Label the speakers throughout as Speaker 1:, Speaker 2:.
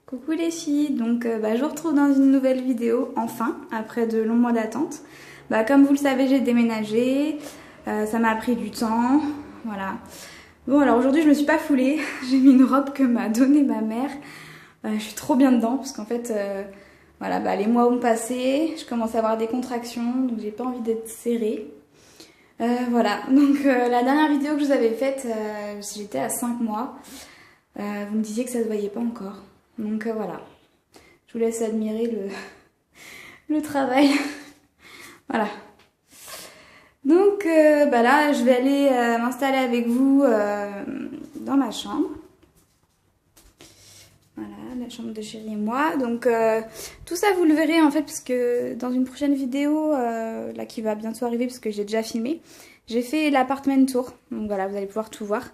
Speaker 1: Coucou les filles, donc je vous retrouve dans une nouvelle vidéo, enfin, après de longs mois d'attente. Comme vous le savez, j'ai déménagé, ça m'a pris du temps, voilà. Bon alors aujourd'hui je me suis pas foulée, j'ai mis une robe que m'a donnée ma mère. Je suis trop bien dedans parce qu'en fait, les mois ont passé, je commence à avoir des contractions, donc j'ai pas envie d'être serrée. Voilà, donc la dernière vidéo que je vous avais faite, j'étais à 5 mois, vous me disiez que ça se voyait pas encore. Donc voilà, je vous laisse admirer le travail. Voilà. Donc là, je vais aller m'installer avec vous dans ma chambre. Voilà, la chambre de chérie et moi. Donc tout ça, vous le verrez en fait, parce que dans une prochaine vidéo, là qui va bientôt arriver, parce que j'ai déjà filmé, j'ai fait l'appartement tour. Donc voilà, vous allez pouvoir tout voir.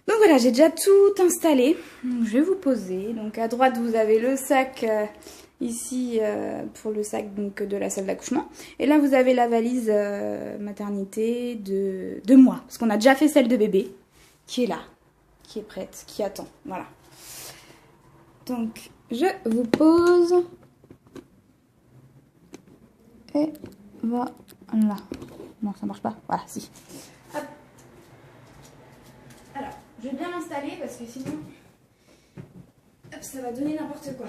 Speaker 1: Donc voilà, j'ai déjà tout installé. Donc, je vais vous poser. Donc à droite, vous avez le sac ici pour le sac donc, de la salle d'accouchement. Et là, vous avez la valise maternité de moi. Parce qu'on a déjà fait celle de bébé, qui est là, qui est prête, qui attend. Voilà. Donc, je vous pose. Et voilà. Non, ça marche pas. Voilà, si. Hop. Alors, je vais bien m'installer parce que sinon, hop, ça va donner n'importe quoi.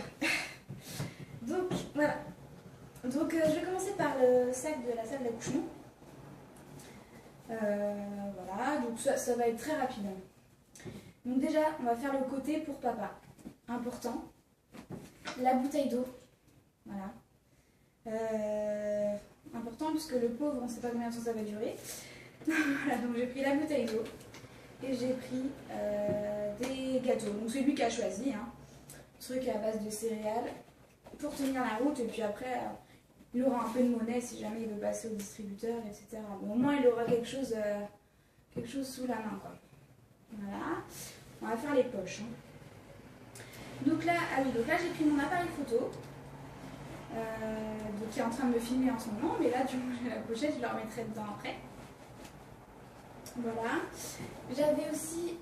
Speaker 1: Donc, voilà. Donc, je vais commencer par le sac de la salle d'accouchement. Voilà, donc ça va être très rapide. Donc déjà, on va faire le côté pour papa. Important. La bouteille d'eau. Voilà. Important puisque le pauvre, on ne sait pas combien de temps ça va durer. Voilà, donc j'ai pris la bouteille d'eau. Et j'ai pris des gâteaux. Donc c'est lui qui a choisi. Hein. Truc à base de céréales pour tenir la route. Et puis après, il aura un peu de monnaie si jamais il veut passer au distributeur, etc. Bon, au moins, il aura quelque chose sous la main. Quoi. Voilà. On va faire les poches. Hein. Donc là, j'ai pris mon appareil photo. Donc qui est en train de me filmer en ce moment. Mais là, du coup, j'ai la pochette. Je la remettrai dedans après. Voilà. J'avais aussi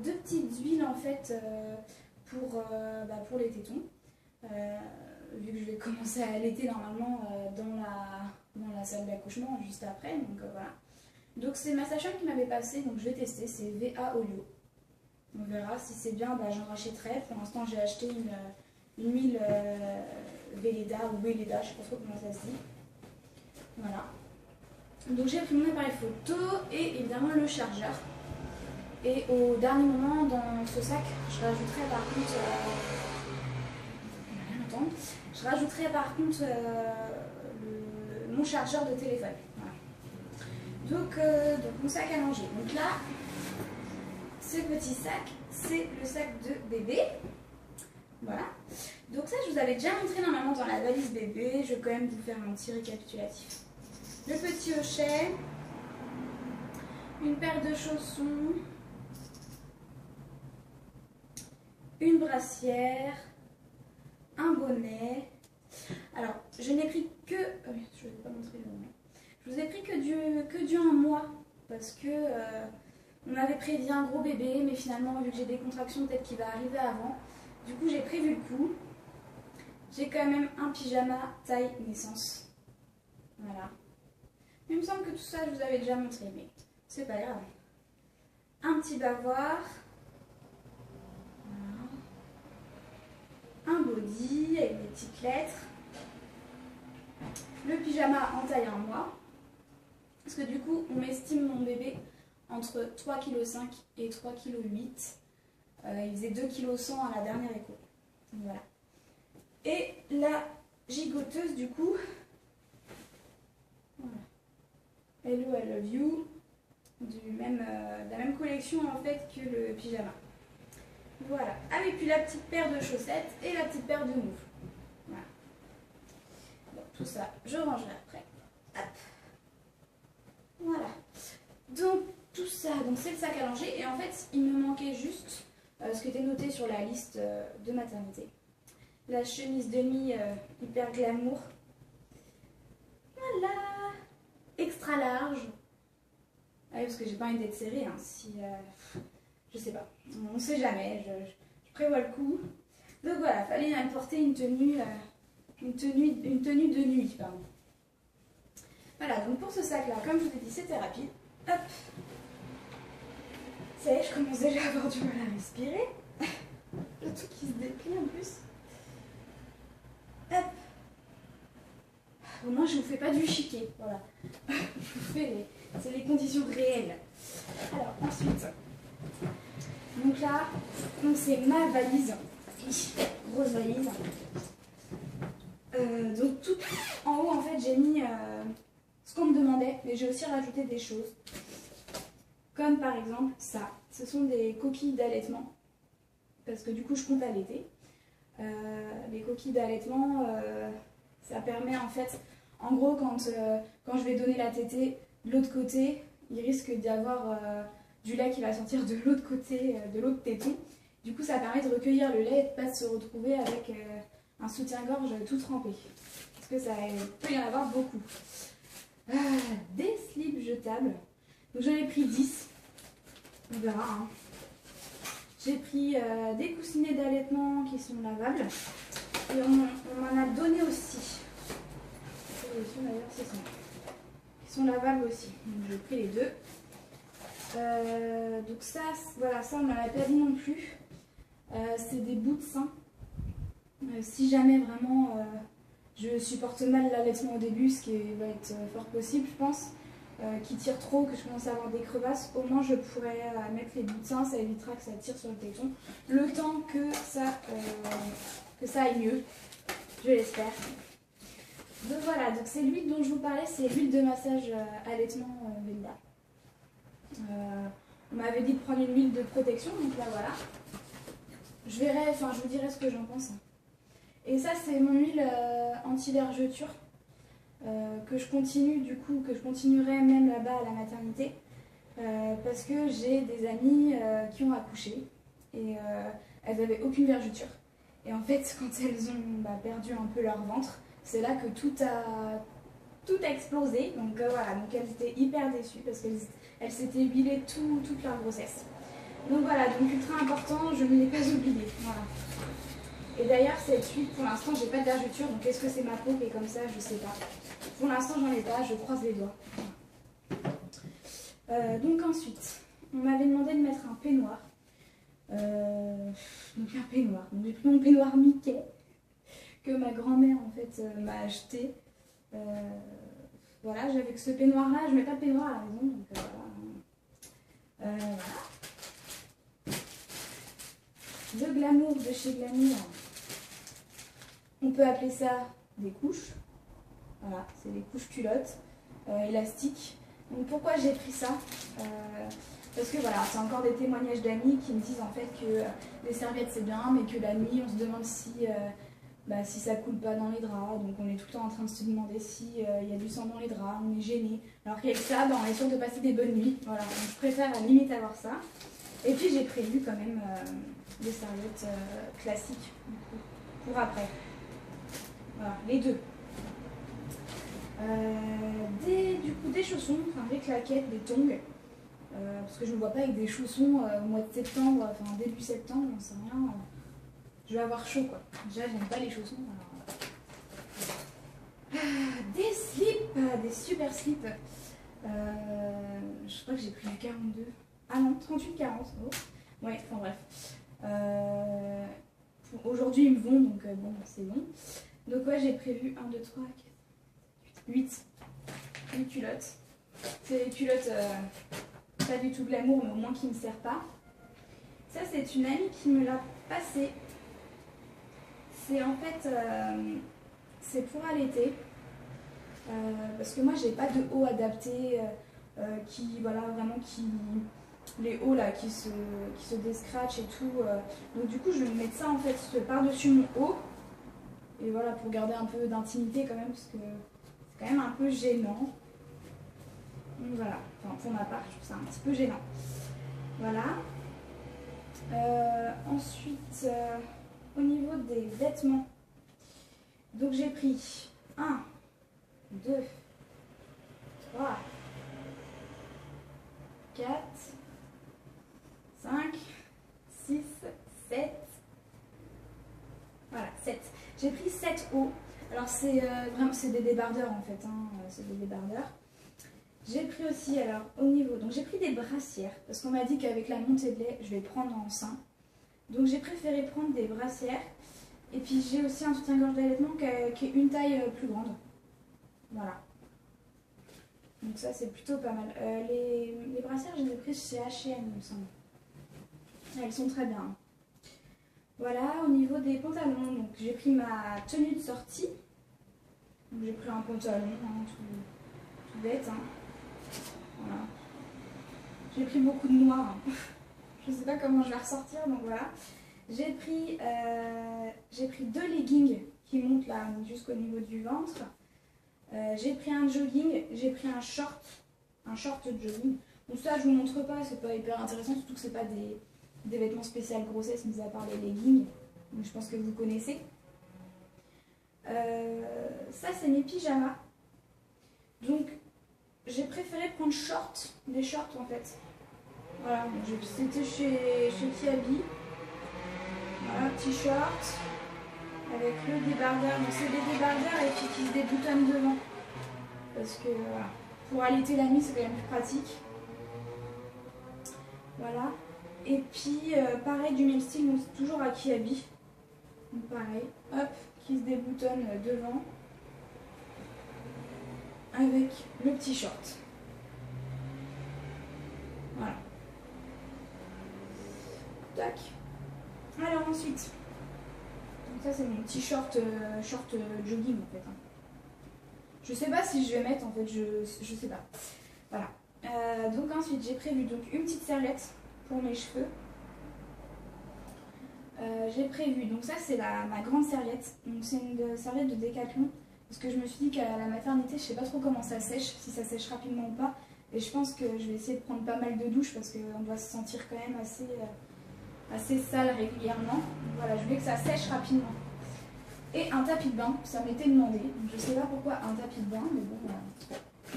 Speaker 1: deux petites huiles en fait pour les tétons. Vu que je vais commencer à allaiter normalement dans la salle d'accouchement juste après. Donc voilà. Donc c'est ma sage-femme qui m'avait passé, donc je vais tester. C'est VA Olio. On verra si c'est bien, j'en rachèterai. Pour l'instant j'ai acheté une huile Velleda ou Velleda, je ne sais pas trop comment ça se dit. Voilà. Donc j'ai pris mon appareil photo et évidemment le chargeur. Et au dernier moment dans ce sac, je rajouterai par contre, mon chargeur de téléphone. Voilà. Donc mon sac à manger. Donc là, ce petit sac, c'est le sac de bébé. Voilà. Donc ça, je vous avais déjà montré normalement dans la valise bébé. Je vais quand même vous faire un petit récapitulatif. Le petit hochet, une paire de chaussons, une brassière, un bonnet. Alors, je n'ai pris que... je ne vais pas montrer le bonnet. Je vous ai pris que du 1 mois parce que on avait prévu un gros bébé, mais finalement, vu que j'ai des contractions, peut-être qu'il va arriver avant. Du coup, j'ai prévu le coup. J'ai quand même un pyjama taille naissance. Voilà. Il me semble que tout ça, je vous avais déjà montré, mais c'est pas grave. Un petit bavoir. Voilà. Un body avec des petites lettres. Le pyjama en taille 1 mois. Parce que du coup, on m'estime mon bébé entre 3,5 kg et 3,8 kg. Il faisait 2,1 kg à la dernière écho. Donc voilà. Et la gigoteuse, du coup... Voilà. Hello, I love you, de la même collection en fait que le pyjama. Voilà, avec puis la petite paire de chaussettes et la petite paire de moufles. Voilà. Bon, tout ça, je rangerai après. Hop. Voilà. Donc tout ça, donc c'est le sac à langer et en fait il me manquait juste ce qui était noté sur la liste de maternité. La chemise de nuit hyper glamour. Voilà. Extra large. Ah oui, parce que j'ai pas envie d'être serrée. Hein, si, je sais pas. On ne sait jamais. Je prévois le coup. Donc voilà, fallait apporter une tenue de nuit, pardon. Voilà, donc pour ce sac-là, comme je vous ai dit, c'était rapide. Hop. Ça y est, je commence déjà à avoir du mal à respirer. Le tout qui se déplie en plus. Hop. Au moins, je vous fais pas du chiquet. Voilà. Je vous fais c'est les conditions réelles. Alors, ensuite. Donc là, c'est ma valise. Grosse valise. Donc tout en haut, en fait, j'ai mis ce qu'on me demandait, mais j'ai aussi rajouté des choses. Comme par exemple ça. Ce sont des coquilles d'allaitement. Parce que du coup, je compte allaiter. Les coquilles d'allaitement, ça permet en fait, en gros, quand je vais donner la tétée, de l'autre côté, il risque d'y avoir du lait qui va sortir de l'autre côté, de l'autre téton. Du coup, ça permet de recueillir le lait et de ne pas se retrouver avec un soutien-gorge tout trempé. Parce que ça peut y en avoir beaucoup. Des slips jetables. Donc j'en ai pris 10. On verra. Hein. J'ai pris des coussinets d'allaitement qui sont lavables. Et on m'en a donné aussi. D'ailleurs, c'est ça. Qui sont lavables aussi. Donc j'ai pris les deux. Donc ça, voilà, ça on m'en a pas dit non plus. C'est des bouts de sein. Si jamais vraiment je supporte mal l'allaitement au début, ce qui va être fort possible, je pense, qui tire trop, que je commence à avoir des crevasses, au moins je pourrais mettre les bouts de sein, ça évitera que ça tire sur le téton, le temps que ça aille mieux, je l'espère. Donc voilà, donc c'est l'huile dont je vous parlais, c'est l'huile de massage allaitement Venda. On m'avait dit de prendre une huile de protection, donc là voilà. Je verrai, enfin je vous dirai ce que j'en pense. Et ça c'est mon huile anti-vergeture que je continue du coup, que je continuerai même là-bas à la maternité parce que j'ai des amies qui ont accouché et elles n'avaient aucune vergeture. Et en fait quand elles ont perdu un peu leur ventre, c'est là que tout a explosé. Donc voilà, donc elles étaient hyper déçues parce qu'elles s'étaient huilées toute leur grossesse. Donc voilà, donc ultra important, je ne l'ai pas oublié. Voilà. Et d'ailleurs, cette huile, pour l'instant, j'ai pas de vergeture, donc est-ce que c'est ma peau qui est comme ça, je sais pas. Pour l'instant, j'en ai pas, je croise les doigts. Donc ensuite, on m'avait demandé de mettre un peignoir. Donc un peignoir. Donc j'ai pris mon peignoir Mickey que ma grand-mère en fait m'a acheté. Voilà, j'avais que ce peignoir-là, je mets pas de peignoir à la maison, donc voilà. De Glamour de chez Glamour. On peut appeler ça des couches. Voilà, c'est des couches culottes élastiques. Donc pourquoi j'ai pris ça parce que voilà, c'est encore des témoignages d'amis qui me disent en fait que les serviettes c'est bien, mais que la nuit on se demande si ça coule pas dans les draps. Donc on est tout le temps en train de se demander s'il y a du sang dans les draps, on est gêné. Alors qu'avec ça, on est sûr de passer des bonnes nuits. Voilà, donc je préfère à la limite avoir ça. Et puis j'ai prévu quand même des serviettes classiques pour après. Voilà, les deux. Du coup des chaussons, enfin des claquettes, des tongs. Parce que je ne me vois pas avec des chaussons au mois de septembre, enfin début septembre, on sait rien. Je vais avoir chaud quoi. Déjà j'aime pas les chaussons. Alors... des slips, des super slips. Je crois que j'ai pris du 42. Ah non, 38-40. Oh. Ouais, enfin bref. Aujourd'hui ils me vont, donc bon, c'est bon. Donc ouais, j'ai prévu 1, 2, 3, 4, 8 culottes. C'est des culottes pas du tout glamour, mais au moins qui ne me servent pas. Ça, c'est une amie qui me l'a passé. C'est en fait, c'est pour allaiter. Parce que moi, j'ai pas de haut adapté les hauts là qui se déscratchent et tout. Donc du coup, je vais mettre ça en fait par-dessus mon haut. Et voilà, pour garder un peu d'intimité quand même, parce que c'est quand même un peu gênant. Donc voilà, enfin, pour ma part, je trouve ça un petit peu gênant. Voilà. Ensuite, au niveau des vêtements, donc j'ai pris 1, 2, 3, 4, 5, 6, 7, 7. J'ai pris 7 hauts. Alors c'est vraiment c'est des débardeurs en fait, hein, c'est des débardeurs. J'ai pris aussi alors au niveau, donc j'ai pris des brassières parce qu'on m'a dit qu'avec la montée de lait je vais prendre en sein. Donc j'ai préféré prendre des brassières. Et puis j'ai aussi un soutien-gorge d'allaitement qui est une taille plus grande. Voilà. Donc ça c'est plutôt pas mal. Les brassières je les ai prises chez H&M il me semble. Elles sont très bien. Voilà, au niveau des pantalons, donc j'ai pris ma tenue de sortie. J'ai pris un pantalon, hein, tout bête. Hein. Voilà. J'ai pris beaucoup de noir. Hein. Je ne sais pas comment je vais ressortir, donc voilà. J'ai pris 2 leggings qui montent là jusqu'au niveau du ventre. J'ai pris un jogging, j'ai pris un short de jogging. Donc ça je vous montre pas, c'est pas hyper intéressant, surtout que c'est pas des vêtements spéciaux grossesse, mis à part les leggings. Donc je pense que vous connaissez. Ça c'est mes pyjamas. Donc j'ai préféré prendre des shorts en fait. Voilà, c'était chez Kiabi. Voilà, petit short avec le débardeur. Donc c'est des débardeurs et puis qui se déboutonnent devant. Parce que voilà, pour allaiter la nuit c'est quand même plus pratique. Voilà. Et puis pareil du même style, donc toujours à Kiabi. Donc pareil, hop, qui se déboutonne devant. Avec le petit short. Voilà. Tac. Alors ensuite, donc ça c'est mon petit short jogging en fait. Hein. Je sais pas si je vais mettre en fait, je sais pas. Voilà. Donc ensuite j'ai prévu donc une petite serviette pour mes cheveux. J'ai prévu, donc ça c'est ma grande serviette. Donc c'est une serviette de Décathlon. Parce que je me suis dit qu'à la maternité, je sais pas trop comment ça sèche, si ça sèche rapidement ou pas. Et je pense que je vais essayer de prendre pas mal de douches parce qu'on doit se sentir quand même assez sale régulièrement. Donc voilà, je voulais que ça sèche rapidement. Et un tapis de bain, ça m'était demandé. Donc je sais pas pourquoi un tapis de bain, mais bon,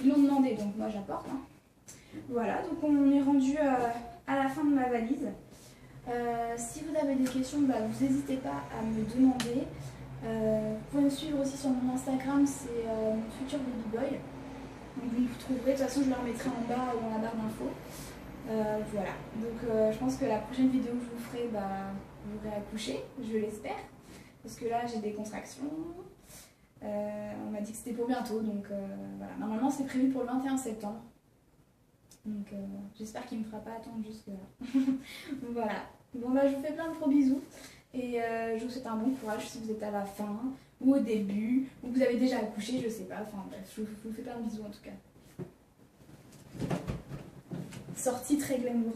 Speaker 1: ils l'ont demandé, donc moi j'apporte. Hein. Voilà, donc on est rendu à la fin de ma valise. Si vous avez des questions, bah, vous n'hésitez pas à me demander. Vous pouvez me suivre aussi sur mon Instagram, c'est mon futur baby boy. Donc vous me trouverez, de toute façon je le remettrai en bas ou dans la barre d'infos. Voilà, donc je pense que la prochaine vidéo que je vous ferai, bah, vous aurez accouché, je l'espère. Parce que là j'ai des contractions. On m'a dit que c'était pour bientôt, donc voilà. Normalement c'est prévu pour le 21 septembre. Donc j'espère qu'il ne me fera pas attendre jusque-là. Voilà. Bon bah je vous fais plein de gros bisous. Et je vous souhaite un bon courage si vous êtes à la fin, ou au début, ou que vous avez déjà accouché, je sais pas. Enfin bref, je vous fais plein de bisous en tout cas. Sortie très glamour.